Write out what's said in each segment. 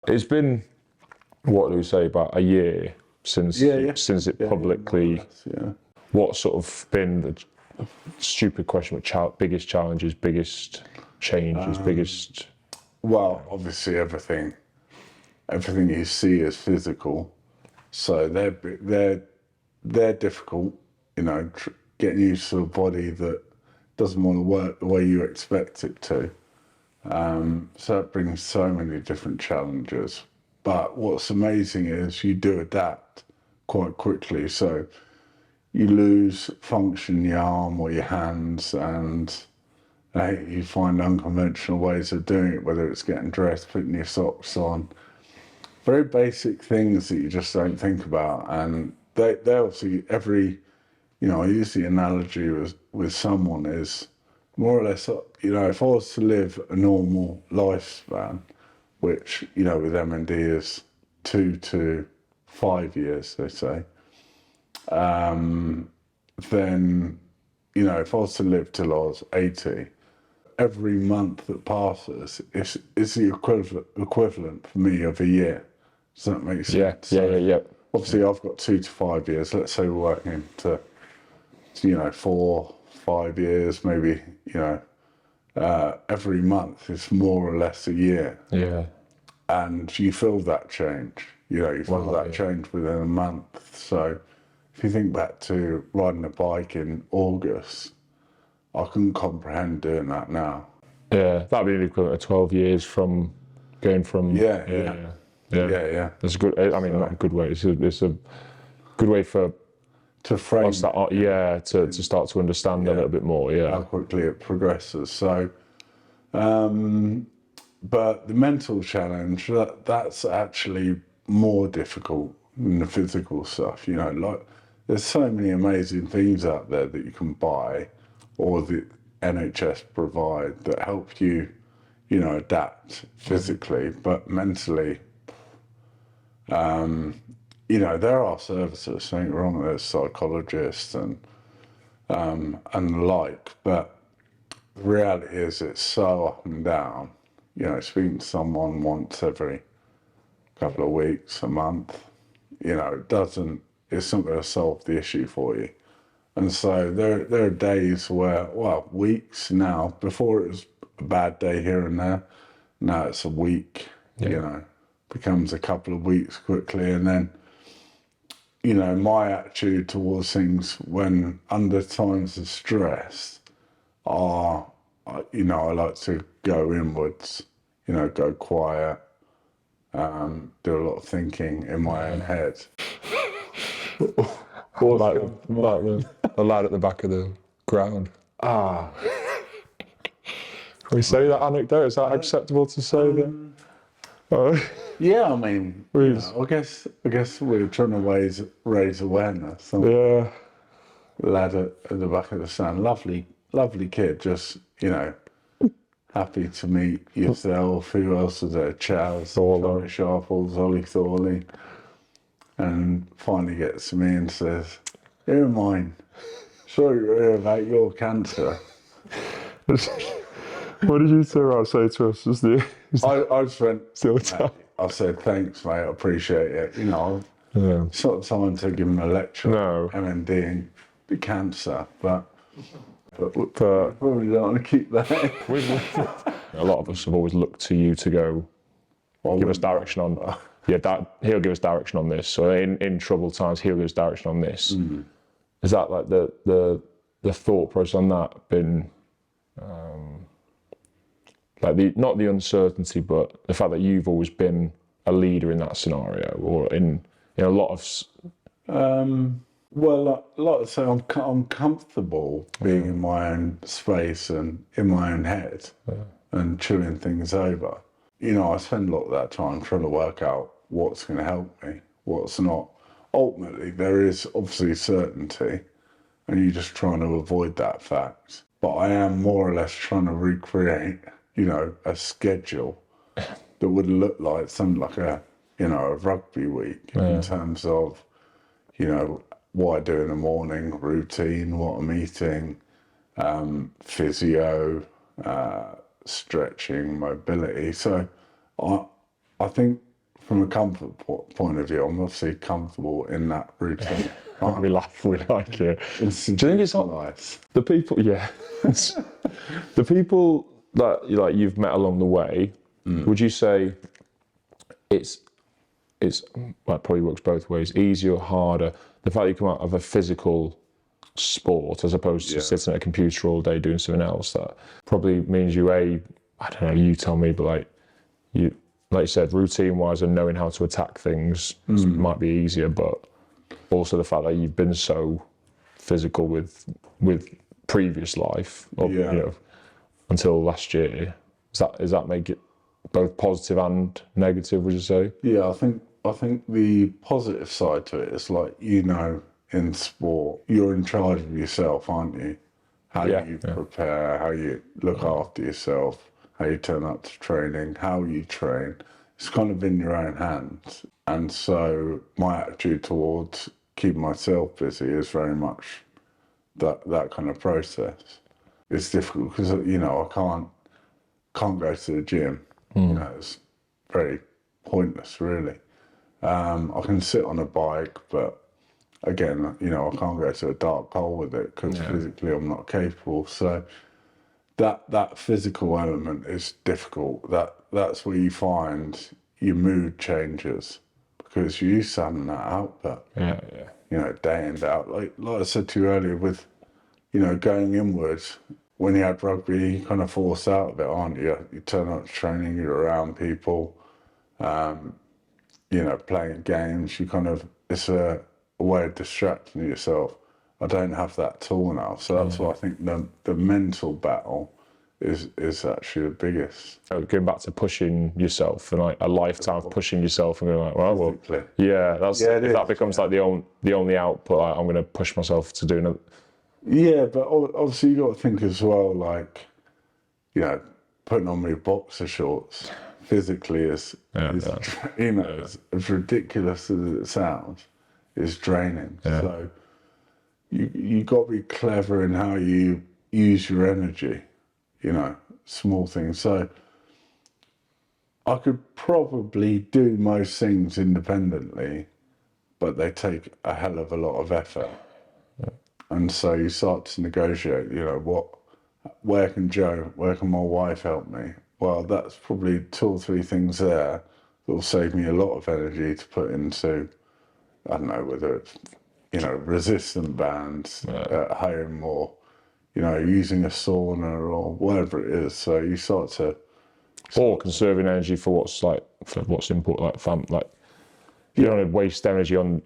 It's been, what do we say, about a year since it publicly. Yeah. What's sort of been the stupid question, but biggest challenges, biggest changes, biggest? Well, obviously everything you see is physical, so they're difficult. You know, getting used to a body that doesn't want to work the way you expect it to. So it brings so many different challenges. But what's amazing is you do adapt quite quickly. So you lose function in your arm or your hands, and you find unconventional ways of doing it, whether it's getting dressed, putting your socks on. Very basic things that you just don't think about. And they obviously, I use the analogy with someone is more or less, if I was to live a normal lifespan, which, with MND is 2 to 5 years, they say, then, if I was to live till I was 80, every month that passes is the equivalent for me of a year. Does that make sense? Yeah. Obviously, I've got 2 to 5 years. Let's say we're working to 4, 5 years, maybe, every month is more or less a year. Yeah. And you feel that change. You feel that change within a month. So if you think back to riding a bike in August, I couldn't comprehend doing that now. Yeah, that'd be the equivalent of 12 years from going from. Yeah. That's a good. Not a good way. It's a good way to frame us that. To start to understand a little bit more. Yeah. How quickly it progresses. So, but the mental challenge that's actually more difficult than the physical stuff. Like there's so many amazing things out there that you can buy, or the NHS provide that help you, adapt physically, but mentally. There are services, don't get me wrong, there's psychologists and the like, but the reality is it's so up and down. Speaking to someone once every couple of weeks, a month, it's not going to solve the issue for you. And so there are days where, weeks now, before it was a bad day here and there, now it's a week, becomes a couple of weeks quickly. And then, my attitude towards things when under times of stress are, I like to go inwards, go quiet, do a lot of thinking in my own head. Like the lad at the back of the ground. Can we say that anecdote? Is that acceptable to say that? Yeah, I guess we're trying to raise awareness. Yeah. Lad at the back of the stand, lovely kid, just, happy to meet yourself. Who else is there? Charles, Tommy Sharples, Ollie Thorley. And finally gets to me and says, "Here mine. Sorry to hear about your cancer." What did you say to us? I just went, still time. I said, "Thanks, mate, I appreciate it." It's not time to give him a lecture on MND and the cancer, but we probably don't want to keep that in. A lot of us have always looked to you to go, give us direction on. He'll give us direction on this. So in troubled times, he'll give us direction on this. Mm. Is that like the thought process on that been not the uncertainty, but the fact that you've always been a leader in that scenario, or in a lot of. So I'm comfortable being in my own space and in my own head and chewing things over. I spend a lot of that time trying to work out what's going to help me, what's not. Ultimately, there is obviously certainty, and you're just trying to avoid that fact. But I am more or less trying to recreate, a schedule that would look like something like a rugby week in terms of, what I do in the morning, routine, what I'm eating, physio, stretching, mobility. So I think from a comfort point of view, I'm obviously comfortable in that routine. We laugh, we like it. Do you think it's not nice? the people? Yeah, the people that you've met along the way. Would you say it's well, it probably works both ways, easier or harder? The fact that you come out of a physical sport as opposed to sitting at a computer all day doing something else, that probably means you, I don't know, you tell me, but like you said, routine wise and knowing how to attack things might be easier, but also the fact that you've been so physical with previous life, or, you know, until last year, does that make it both positive and negative, would you say? Yeah, I think the positive side to it is, like, you know, in sport, you're in charge of yourself, aren't you? How you prepare, how you look after yourself, how you turn up to training, how you train. It's kind of in your own hands. And so my attitude towards keeping myself busy is very much that kind of process. It's difficult because, you know, I can't go to the gym. You know, it's very pointless, really. I can sit on a bike, but again, you know, I can't go to a dark hole with it because physically I'm not capable. So that physical element is difficult. That's where you find your mood changes, because you're used to having that output. You know, day in, day out. Like I said to you earlier, with, you know, going inwards, when you had rugby, you kind of forced out of it, aren't you? You turn up to training, you're around people, you know, playing games. You kind of, it's a way of distracting yourself. I don't have that tool now, so that's why I think the mental battle is actually the biggest. Going back to pushing yourself, and like a lifetime of pushing yourself, and going like, well, yeah, that becomes like the only output. Like, I'm going to push myself to do another. Yeah, but obviously you got to think as well, like, you know, putting on my boxer shorts physically is you know, as ridiculous as it sounds, is draining. So you got to be clever in how you use your energy, you know, small things. So I could probably do most things independently, but they take a hell of a lot of effort. And so you start to negotiate, you know, where can my wife help me? Well, that's probably 2 or 3 things there that will save me a lot of energy to put into, I don't know, whether it's, you know, resistant bands at home, or, you know, using a sauna or whatever it is. So you start to... Or conserving energy for what's important, like you don't want to waste energy on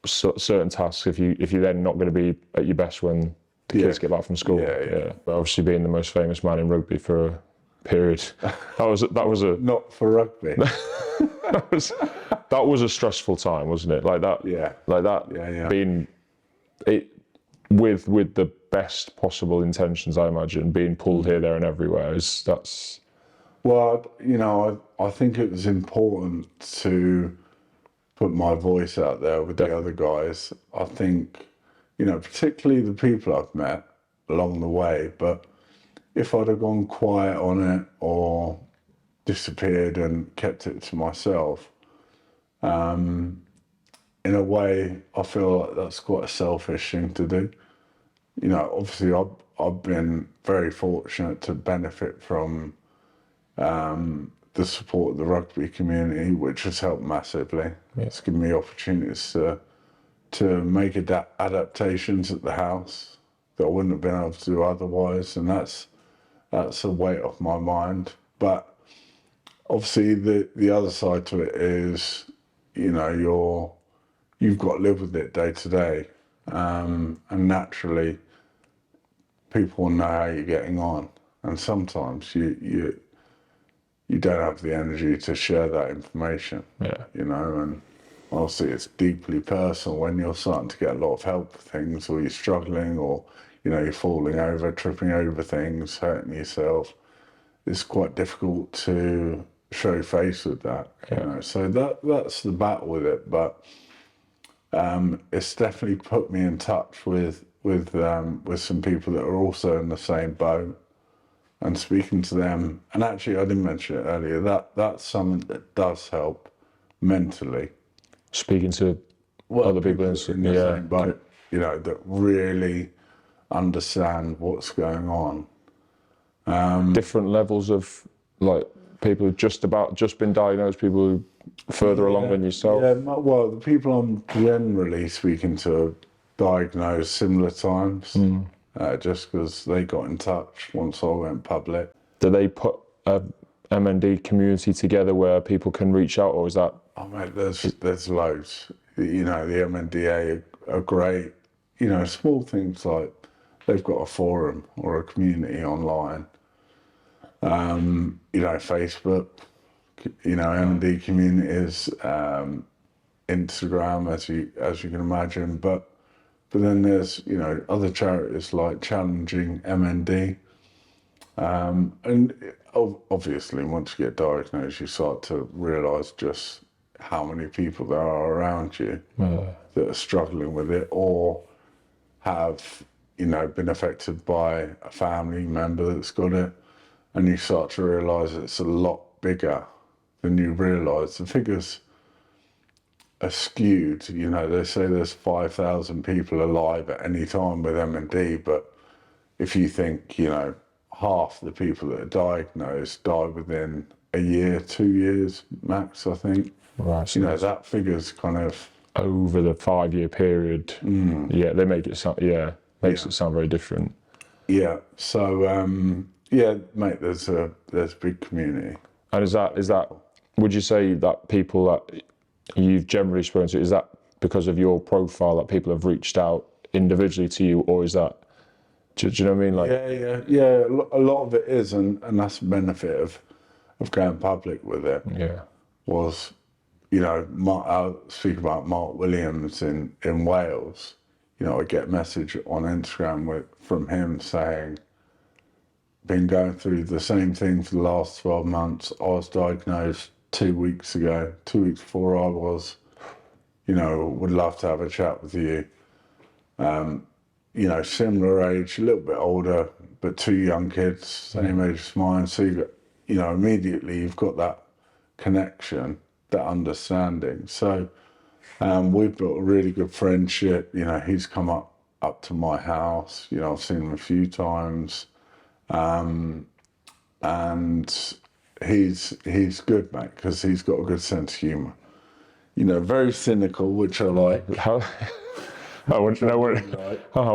certain tasks if you're then not going to be at your best when the kids get back from school. But obviously, being the most famous man in rugby for a period, that was a not for rugby. that was a stressful time, wasn't it? Like that. Being it with the best possible intentions, I imagine, being pulled here, there, and everywhere that's. Well, you know, I think it was important to put my voice out there with the other guys. I think, you know, particularly the people I've met along the way, but if I'd have gone quiet on it or disappeared and kept it to myself, in a way, I feel like that's quite a selfish thing to do. You know, obviously I've been very fortunate to benefit from the support of the rugby community, which has helped massively. It's given me opportunities to make adaptations at the house that I wouldn't have been able to do otherwise, and that's a weight off my mind. But obviously the other side to it is, you know, you've got to live with it day to day, and naturally people know how you're getting on, and sometimes you don't have the energy to share that information. You know, and obviously it's deeply personal when you're starting to get a lot of help for things, or you're struggling, or, you know, you're falling over, tripping over things, hurting yourself. It's quite difficult to show face with that. You know, so that's the battle with it. But it's definitely put me in touch with some people that are also in the same boat, and speaking to them. And actually, I didn't mention it earlier, that's something that does help mentally. Speaking to other people in the yeah, same boat, you know, that really understand what's going on. different levels of like people who've just been diagnosed, people who further along than yourself. Yeah, well, the people I'm generally speaking to are diagnosed similar times, just because they got in touch once I went public. Do they put a MND community together where people can reach out, or is that? Oh mate, there's loads. You know, the MNDA are great. You know, small things like they've got a forum or a community online. You know, Facebook. You know, MND communities, Instagram, as you can imagine. But then there's, you know, other charities like Challenging MND. And obviously, once you get diagnosed, you start to realise just how many people there are around you that are struggling with it or have, you know, been affected by a family member that's got it. And you start to realise it's a lot bigger than you realise. The figures are skewed. You know, they say there's 5,000 people alive at any time with MND, but if you think, you know, half the people that are diagnosed die within a year, 2 years max, I think. Right. So you know, that figure's kind of over the 5-year period. Yeah, they make it sound. Yeah, makes it sound very different. Yeah. So yeah, mate, there's a big community. And is that? Would you say that people that you've generally spoken to, is that because of your profile that people have reached out individually to you, or is that? Do you know what I mean? Like, yeah. A lot of it is, and that's the benefit of going public with it. Yeah. Was, you know, I'll speak about Mark Williams in Wales. You know, I get a message on Instagram from him saying, been going through the same thing for the last 12 months. I was diagnosed 2 weeks ago, 2 weeks before I was, you know, would love to have a chat with you. You know, similar age, a little bit older, but 2 young kids, same age as mine. So, you know, immediately you've got that connection, that understanding. So we've built a really good friendship. You know, he's come up to my house. You know, I've seen him a few times. And he's good, mate, because he's got a good sense of humour. You know, very cynical, which I like. I wonder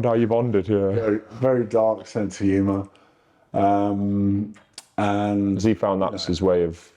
how you bonded. Yeah. Very, very dark sense of humour. And has he found that's his way of?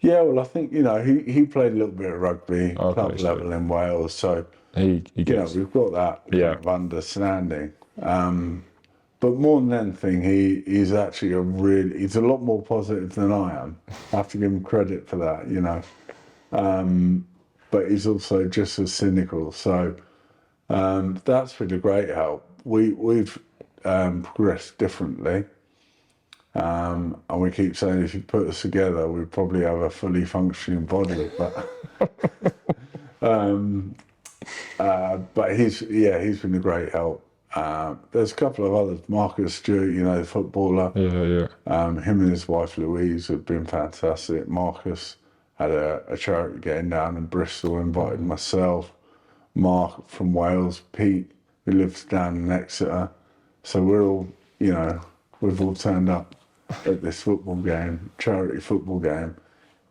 Yeah, well, I think, you know, he played a little bit of rugby, club level in Wales, so he gets, you know, we've got that kind of understanding. But more than anything, he's actually he's a lot more positive than I am. I have to give him credit for that, you know. But he's also just as cynical. So that's been a great help. We've progressed differently. And we keep saying if you put us together, we'd probably have a fully functioning body. But he's been a great help. There's a couple of others. Marcus Stewart, you know, the footballer. Yeah. Him and his wife Louise have been fantastic. Marcus had a charity game down in Bristol, invited myself, Mark from Wales, Pete, who lives down in Exeter. So we're all, you know, we've all turned up at this football game, charity football game.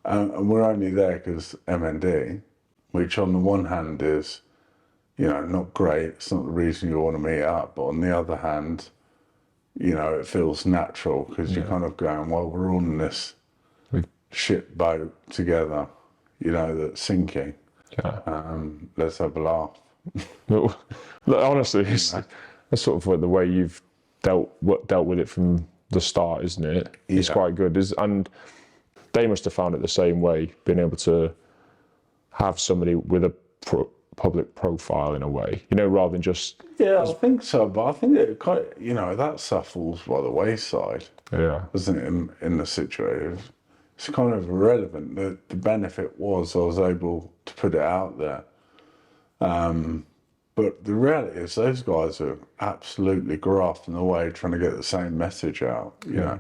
And we're only there because MND, which on the one hand is, you know, not great. It's not the reason you want to meet up. But on the other hand, you know, it feels natural because you're kind of going, well, we're all in this ship boat together, you know, that's sinking. Yeah. Let's have a laugh. Look, honestly, it's sort of like the way you've dealt with it from the start, isn't it? Yeah. It's quite good. And they must have found it the same way, being able to have somebody with a public profile in a way, you know, rather than just. Yeah, I think so, but I think it kind of, you know, that stuff falls by the wayside. Yeah. Doesn't it, in the situation? It's kind of irrelevant. The benefit was I was able to put it out there. But the reality is those guys are absolutely grafting away trying to get the same message out. You know,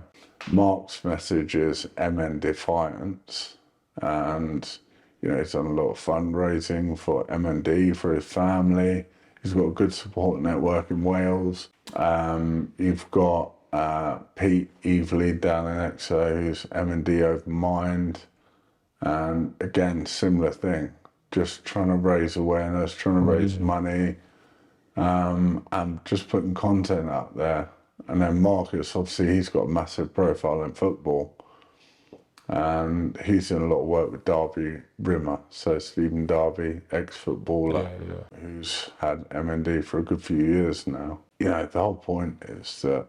Mark's message is MN Defiance, and You know, he's done a lot of fundraising for MND for his family. He's got a good support network in Wales. You've got Pete Evely down in Exeter, who's MND over Mind. And again, similar thing, just trying to raise awareness, trying to raise money, and just putting content out there. And then Marcus, obviously, he's got a massive profile in football. And he's done a lot of work with Derby Rimmer, so Stephen Derby, ex-footballer, who's had MND for a good few years now. You know, the whole point is that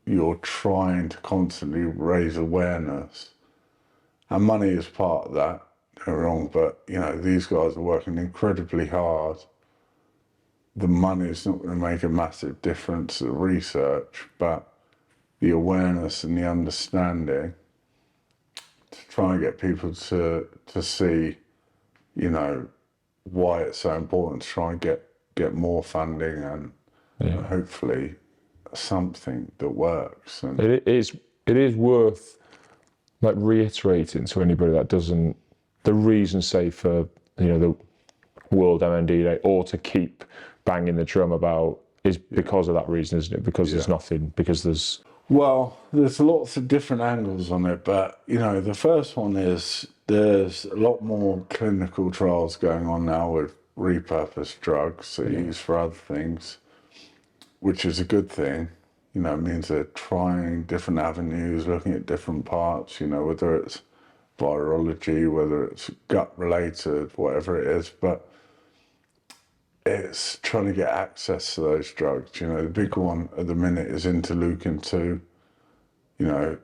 you're trying to constantly raise awareness, and money is part of that, don't get me wrong, but, you know, these guys are working incredibly hard. The money is not going to make a massive difference to the research, but the awareness and the understanding to try and get people to see, you know, why it's so important to try and get more funding and hopefully something that works. And it is worth like reiterating to anybody that doesn't, the reason, say, for, you know, the World MND Day, or to keep banging the drum about, is because of that reason, isn't it? Because there's nothing, because there's... Well, there's lots of different angles on it, but, you know, the first one is there's a lot more clinical trials going on now with repurposed drugs that are used for other things, which is a good thing. You know, it means they're trying different avenues, looking at different parts, you know, whether it's virology, whether it's gut related, whatever it is, but it's trying to get access to those drugs. You know, the big one at the minute is interleukin-2, you know,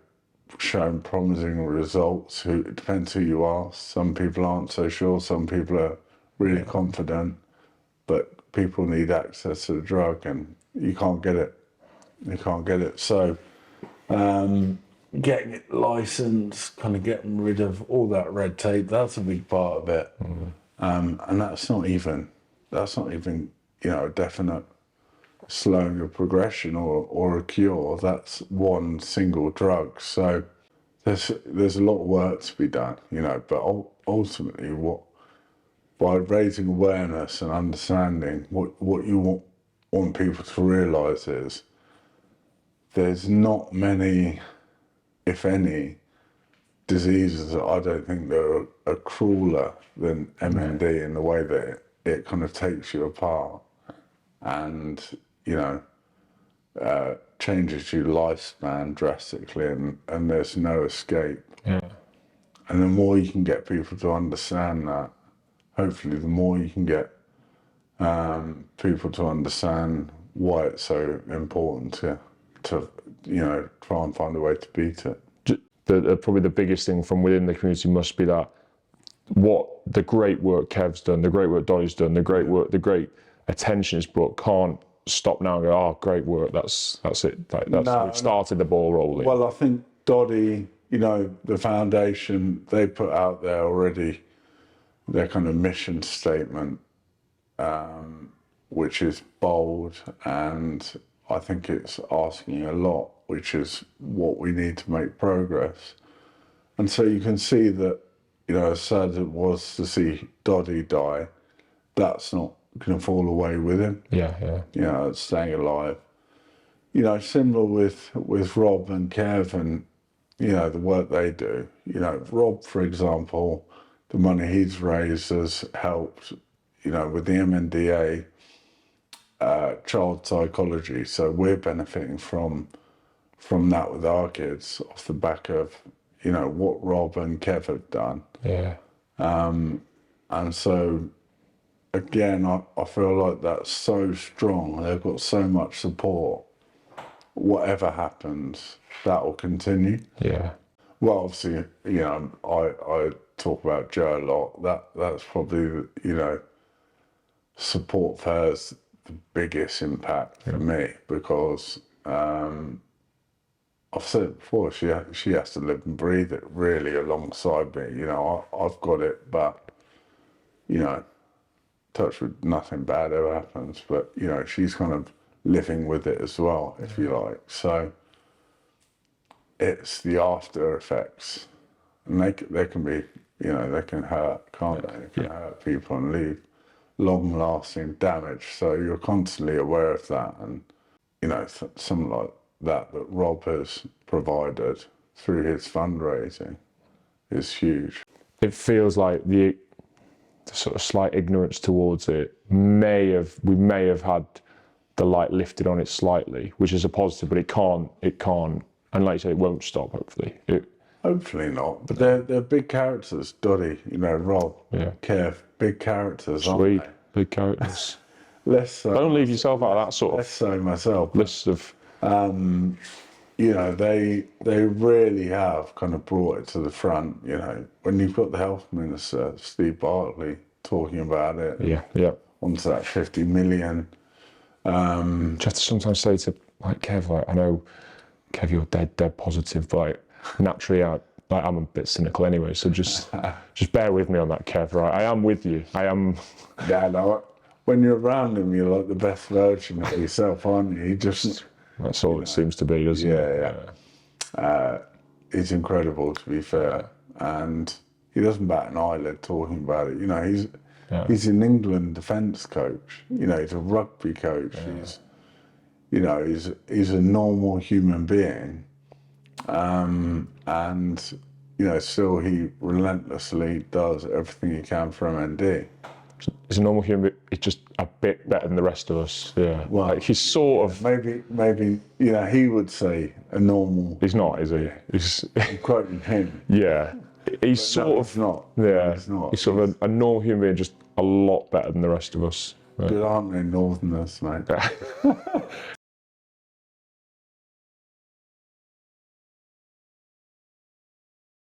showing promising results. It depends who you ask. Some people aren't so sure, some people are really confident, but people need access to the drug and you can't get it. You can't get it. So getting it licensed, kind of getting rid of all that red tape, that's a big part of it. And that's not even, you know, a definite slowing of progression or a cure. That's one single drug. So there's a lot of work to be done, you know, but ultimately by raising awareness and understanding what you want people to realise is there's not many, if any, diseases that I don't think that are crueler than MND in the way that it kind of takes you apart and, you know, changes your lifespan drastically, and there's no escape. Yeah. And the more you can get people to understand that, hopefully the more you can get people to understand why it's so important to you know, try and find a way to beat it. Probably the biggest thing from within the community must be that what the great work Kev's done, the great work Dolly's done, the great work, the great attention it's brought, can't stop now and go, oh, great work, that's it. Like, we've started the ball rolling. Well, I think Doddy, you know, the foundation, they put out there already their kind of mission statement, which is bold, and I think it's asking a lot, which is what we need to make progress. And so you can see that, you know, as sad as it was to see Doddy die, that's not going to fall away with him. Yeah. You know, it's staying alive. You know, similar with Rob and Kev and, you know, the work they do. You know, Rob, for example, the money he's raised has helped, you know, with the MNDA child psychology. So we're benefiting from that with our kids off the back of, you know, what Rob and Kev have done. Yeah. And so, again, I feel like that's so strong. They've got so much support. Whatever happens, that will continue. Yeah. Well, obviously, you know, I talk about Jo a lot. That's probably, you know, support for her is the biggest impact for me, because I've said it before, she has to live and breathe it really alongside me. You know, I've got it, but, you know, touch wood, nothing bad ever happens. But, you know, she's kind of living with it as well, if you like. So it's the after effects, and they can be, you know, they can hurt, can't they? They can hurt people and leave long-lasting damage. So you're constantly aware of that, and you know, something like that Rob has provided through his fundraising is huge. It feels like the sort of slight ignorance towards it we may have had the light lifted on it slightly, which is a positive, but it can't, and like you say, it won't stop, hopefully. Hopefully not, but they're big characters. Dotty, you know, Rob, Kev, big characters, Sweet, aren't they? big characters. Less so. Don't leave yourself out of that sort Less of so myself. list of... You know, they really have kind of brought it to the front. You know, when you've got the health minister, Steve Bartley, talking about it. Yeah. Onto that 50 million. You have to sometimes say to, like, Kev, like, I know, Kev, you're dead positive, but like, naturally, I'm a bit cynical anyway, so just bear with me on that, Kev, right? I am with you. I am... Yeah, no, when you're around him, you're like the best version of yourself, aren't you? That's all it seems to be, doesn't it? Yeah. He's incredible, to be fair. And he doesn't bat an eyelid talking about it. You know, he's an England defence coach. You know, he's a rugby coach. Yeah. He's a normal human being. And, you know, still he relentlessly does everything he can for MND. He's a normal human, he's just a bit better than the rest of us. Yeah. Well, like he's sort of... Maybe, you know, he would say a normal... He's not, is he? I'm quoting him. Yeah. He's sort of... not. Yeah. He's not. He's sort of a normal human being, just a lot better than the rest of us. Good, aren't they, Northerners, mate?